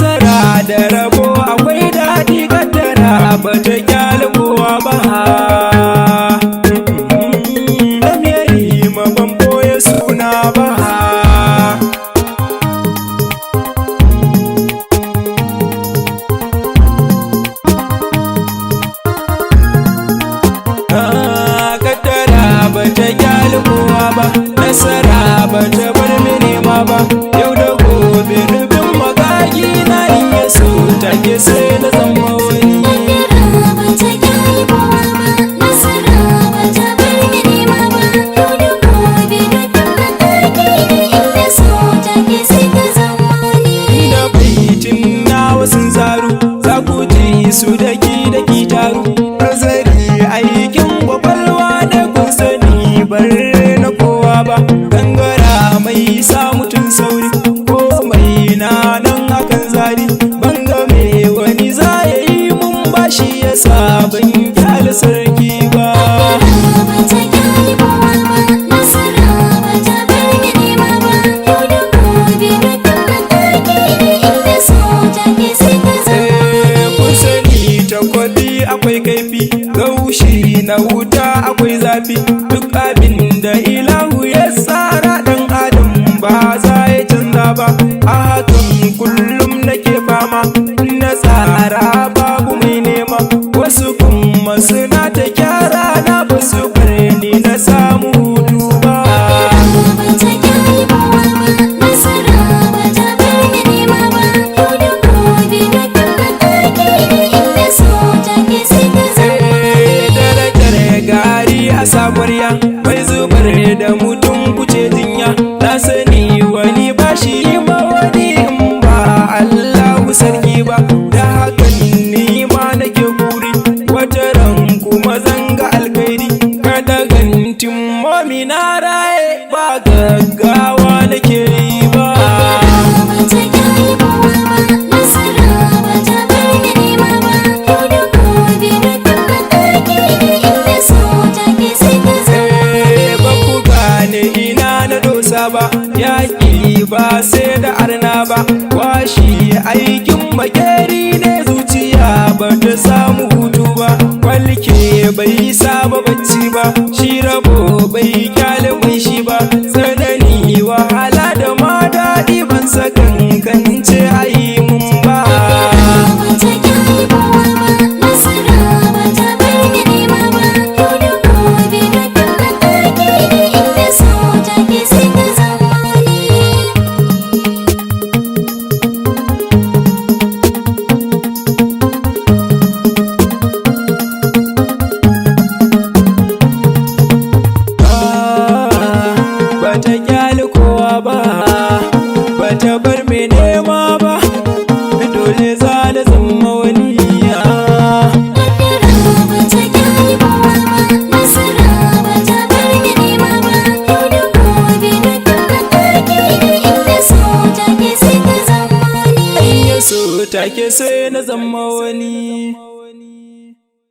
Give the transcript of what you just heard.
nasara da rabo akwai daɗi kaddara ba ta kyale kowa ba. Dan yayi ma ban boye suna ba. Kaddara ba ta kyale kowa ba, nasara ba ta bar ni nema ba. Yau da gobe nufin magagi na in ya so take sai na zama wani. Da baitin nawa sun zaru za ku ji su daki taru. Nazari aikin kwakwalwa da kun sani bar na kowa ba. Gangara mai sa mutum sauri ko mai na nan akan zari. Banga me wani za ya yi mun bashi ya sa ban kyale sarki ba. Kun sani takwadi akwai kaifi, gaushi na wuta akwai zafi. Duk abin da ilahu ya tsara dan adam ba za ya canza ba. A hakan kullum nake fama, na tsara babu mai nema. Wasu kuma suna ta kyara na basu bar ni na samu hutu ba. A sakwarya bai zubar da mutum kuce jinya. Na sani wani bashi ma wani in ba Allahu sarki ba. Da hakan ni ma nake kuri, wata ran kuma zanga alkhairi. Kada gantin mami na raye ba gaggawa nake yi ba. Ba yaƙi ba sai da arna ba, washi aikin makeri ne. Zuciya ba ta samu hutu ba, walke bai saba bacci ba. Shi rabo bai kyale mai shi ba, tsanani wahala da ma daɗi ban sakankance a yi mun ba. Bata kyale kowa ba, bata bar me nema ba. Dole za na zama wani. In ya so take sai na zama wani.